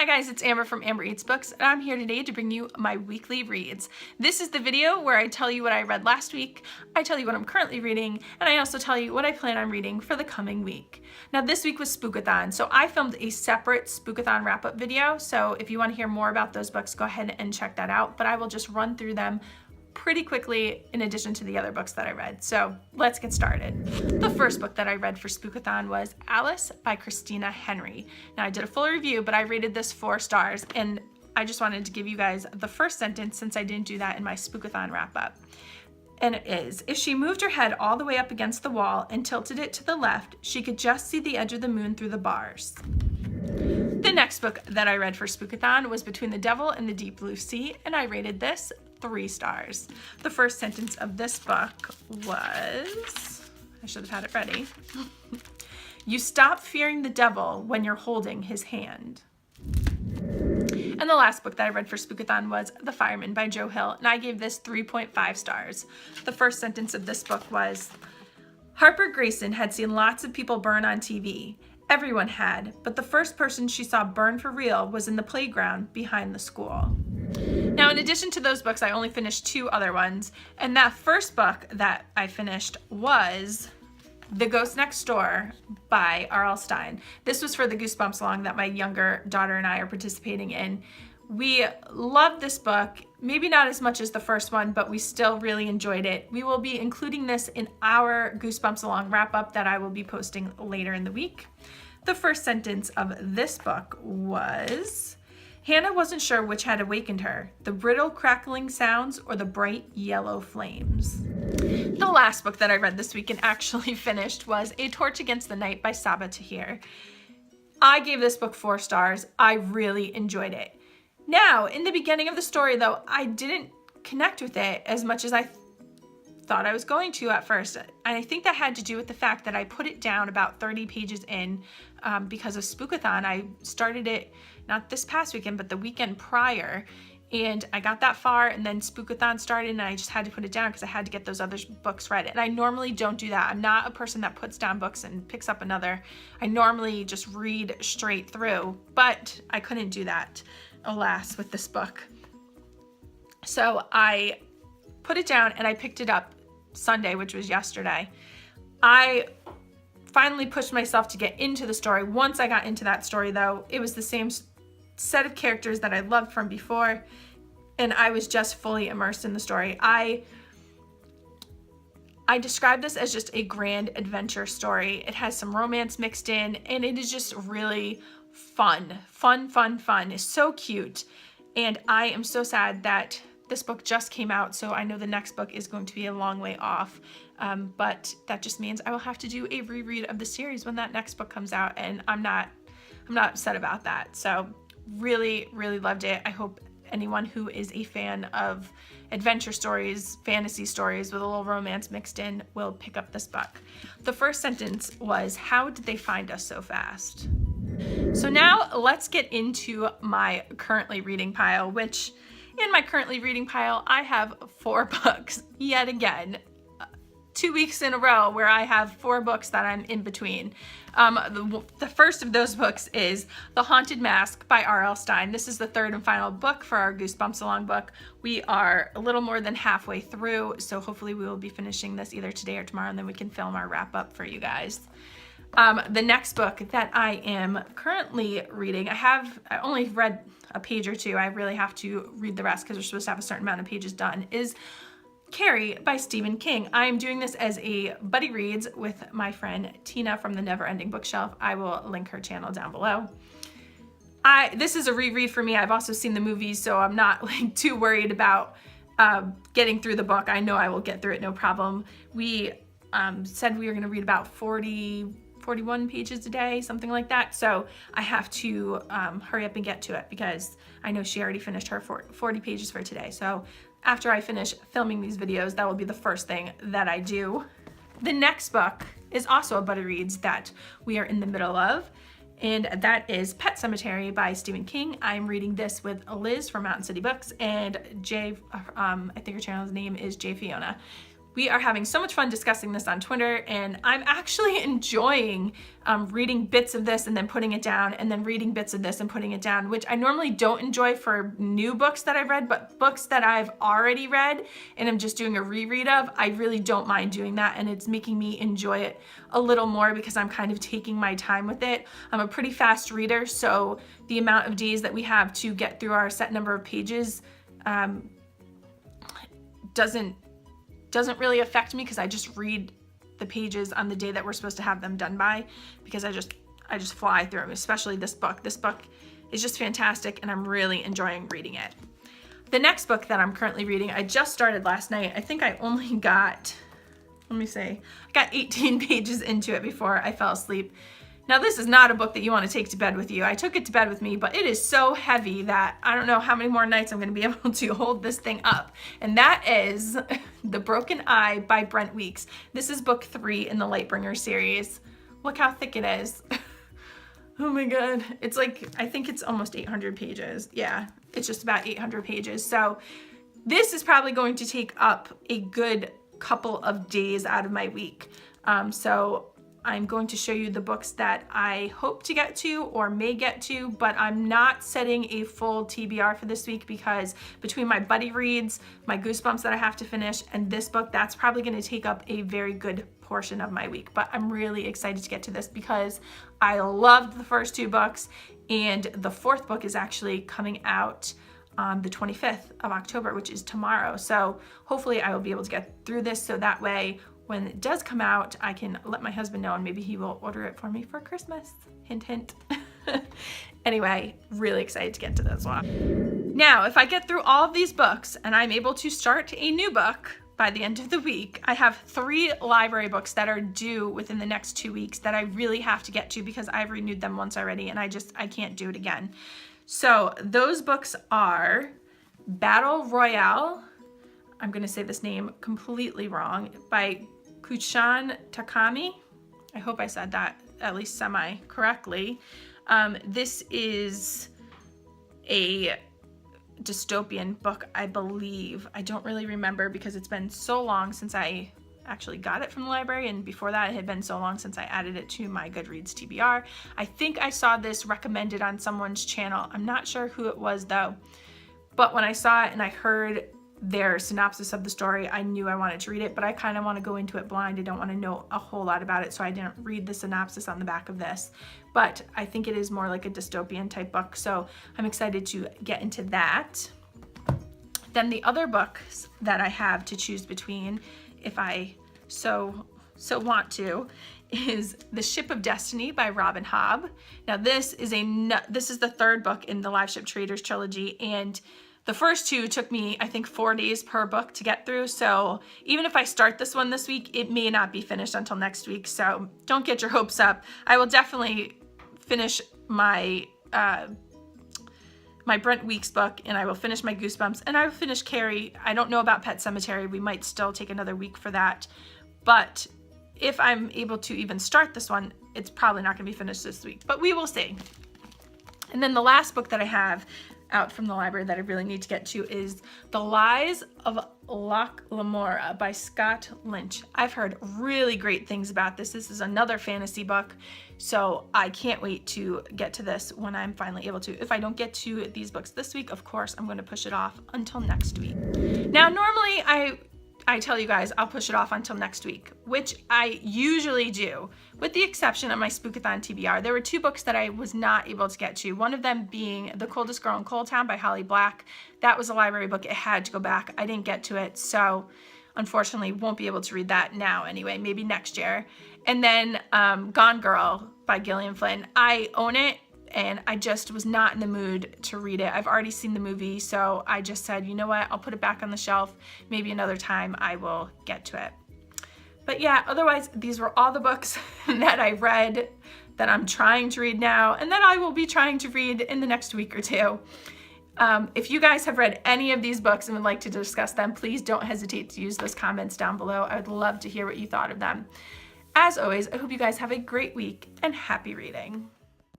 Hi guys, it's Amber from Amber Eats Books, and I'm here today to bring you my weekly reads. This is the video where I tell you what I read last week, I tell you what I'm currently reading, and I also tell you what I plan on reading for the coming week. Now this week was Spookathon, so I filmed a separate Spookathon wrap-up video, so if you want to hear more about those books, go ahead and check that out, but I will just run through them pretty quickly in addition to the other books that I read. So let's get started. The first book that I read for Spookathon was Alice by Christina Henry. Now I did a full review, but I rated this 4 stars, and I just wanted to give you guys the first sentence since I didn't do that in my Spookathon wrap up. And it is, if she moved her head all the way up against the wall and tilted it to the left, she could just see the edge of the moon through the bars. The next book that I read for Spookathon was Between the Devil and the Deep Blue Sea, and I rated this 3 stars. The first sentence of this book was, I should have had it ready. You stop fearing the devil when you're holding his hand. And the last book that I read for Spookathon was The Fireman by Joe Hill, and I gave this 3.5 stars. The first sentence of this book was, Harper Grayson had seen lots of people burn on TV. Everyone had, but the first person she saw burn for real was in the playground behind the school. Now, in addition to those books, I only finished 2 other ones, and that first book that I finished was The Ghost Next Door by R.L. Stine. This was for the Goosebumps Along that my younger daughter and I are participating in. We loved this book, maybe not as much as the first one, but we still really enjoyed it. We will be including this in our Goosebumps Along wrap-up that I will be posting later in the week. The first sentence of this book was, Hannah wasn't sure which had awakened her, the brittle crackling sounds or the bright yellow flames. The last book that I read this week and actually finished was A Torch Against the Night by Saba Tahir. I gave this book 4 stars. I really enjoyed it. Now, in the beginning of the story though, I didn't connect with it as much as I thought I was going to at first. And I think that had to do with the fact that I put it down about 30 pages in because of Spookathon. I started it not this past weekend, but the weekend prior, and I got that far, and then Spookathon started, and I just had to put it down because I had to get those other books read. And I normally don't do that. I'm not a person that puts down books and picks up another. I normally just read straight through, but I couldn't do that, alas, with this book. So I put it down and I picked it up Sunday, which was yesterday. I finally pushed myself to get into the story. Once I got into that story though, it was the same set of characters that I loved from before, and I was just fully immersed in the story. I describe this as just a grand adventure story. It has some romance mixed in, and it is just really fun. It's so cute, and I am so sad that this book just came out, so I know the next book is going to be a long way off, but that just means I will have to do a reread of the series when that next book comes out, and I'm not upset about that. So really loved it. I hope anyone who is a fan of adventure stories, fantasy stories with a little romance mixed in will pick up this book. The first sentence was, how did they find us so fast? So now let's get into my currently reading pile, which in my currently reading pile, I have 4 books yet again. 2 weeks in a row where I have 4 books that I'm in between. The first of those books is The Haunted Mask by R.L. Stine. This is the 3rd and final book for our Goosebumps Along book. We are a little more than halfway through, so hopefully we will be finishing this either today or tomorrow, and then we can film our wrap up for you guys. The next book that I am currently reading, I only read a page or 2. I really have to read the rest because we're supposed to have a certain amount of pages done, is Carrie by Stephen King. I am doing this as a buddy reads with my friend Tina from the Never Ending Bookshelf. I will link her channel down below. This is a reread for me. I've also seen the movies, so I'm not like too worried about getting through the book. I know I will get through it, no problem. We said we were going to read about 41 pages a day, something like that. So I have to hurry up and get to it because I know she already finished her 40 pages for today. So after I finish filming these videos, that will be the first thing that I do. The next book is also a buddy reads that we are in the middle of, and that is Pet Sematary by Stephen King. I'm reading this with Liz from Mountain City Books and Jay, I think her channel's name is Fiona. We are having so much fun discussing this on Twitter, and I'm actually enjoying reading bits of this and then putting it down, and then reading bits of this and putting it down, which I normally don't enjoy for new books that I've read, but books that I've already read and I'm just doing a reread of, I really don't mind doing that, and it's making me enjoy it a little more because I'm kind of taking my time with it. I'm a pretty fast reader, so the amount of days that we have to get through our set number of pages doesn't really affect me because I just read the pages on the day that we're supposed to have them done by, because I just fly through them, especially this book. This book is just fantastic and I'm really enjoying reading it. The next book that I'm currently reading, I just started last night. I think I only got, I got 18 pages into it before I fell asleep. Now, this is not a book that you want to take to bed with you. I took it to bed with me, but it is so heavy that I don't know how many more nights I'm going to be able to hold this thing up. And that is The Broken Eye by Brent Weeks. This is book 3 in the Lightbringer series. Look how thick it is. Oh my God. It's like, I think it's almost 800 pages. Yeah, it's just about 800 pages. So this is probably going to take up a good couple of days out of my week. So I'm going to show you the books that I hope to get to or may get to, but I'm not setting a full TBR for this week because between my buddy reads, my Goosebumps that I have to finish, and this book, that's probably going to take up a very good portion of my week. But I'm really excited to get to this because I loved the first 2 books, and the 4th book is actually coming out on the 25th of October, which is tomorrow. So hopefully I will be able to get through this so that way when it does come out, I can let my husband know and maybe he will order it for me for Christmas. Hint, hint. Anyway, really excited to get to this one. Now, if I get through all of these books and I'm able to start a new book by the end of the week, I have 3 library books that are due within the next 2 weeks that I really have to get to because I've renewed them once already and I can't do it again. So those books are Battle Royale, I'm going to say this name completely wrong, by Kuchan Takami. I hope I said that at least semi-correctly. This is a dystopian book, I believe. I don't really remember because it's been so long since I actually got it from the library, and before that it had been so long since I added it to my Goodreads TBR. I think I saw this recommended on someone's channel. I'm not sure who it was though, but when I saw it and I heard their synopsis of the story, I knew I wanted to read it, but I kind of want to go into it blind. I don't want to know a whole lot about it, so I didn't read the synopsis on the back of this. But I think it is more like a dystopian type book, so I'm excited to get into that. Then the other books that I have to choose between, if I so want to, is The Ship of Destiny by Robin Hobb. Now this is the 3rd book in the Live Ship Traders trilogy, and the first 2 took me, I think, 4 days per book to get through. So even if I start this one this week, it may not be finished until next week. So don't get your hopes up. I will definitely finish my my Brent Weeks book, and I will finish my Goosebumps, and I will finish Carrie. I don't know about Pet Sematary. We might still take another week for that. But if I'm able to even start this one, it's probably not going to be finished this week. But we will see. And then the last book that I have out from the library that I really need to get to is The Lies of Loch Lamora by Scott Lynch. I've heard really great things about this. This is another fantasy book, so I can't wait to get to this when I'm finally able to. If I don't get to these books this week, of course, I'm going to push it off until next week. Now, normally I tell you guys I'll push it off until next week, which I usually do, with the exception of my Spookathon TBR. There were 2 books that I was not able to get to, one of them being The Coldest Girl in Coal Town by Holly Black. That was a library book. It had to go back. I didn't get to it, so unfortunately won't be able to read that now anyway, maybe next year. And then Gone Girl by Gillian Flynn. I own it, and I just was not in the mood to read it. I've already seen the movie, so I just said, you know what, I'll put it back on the shelf. Maybe another time I will get to it. But yeah, otherwise, these were all the books that I read, that I'm trying to read now, and that I will be trying to read in the next week or 2. If you guys have read any of these books and would like to discuss them, please don't hesitate to use those comments down below. I would love to hear what you thought of them. As always, I hope you guys have a great week and happy reading.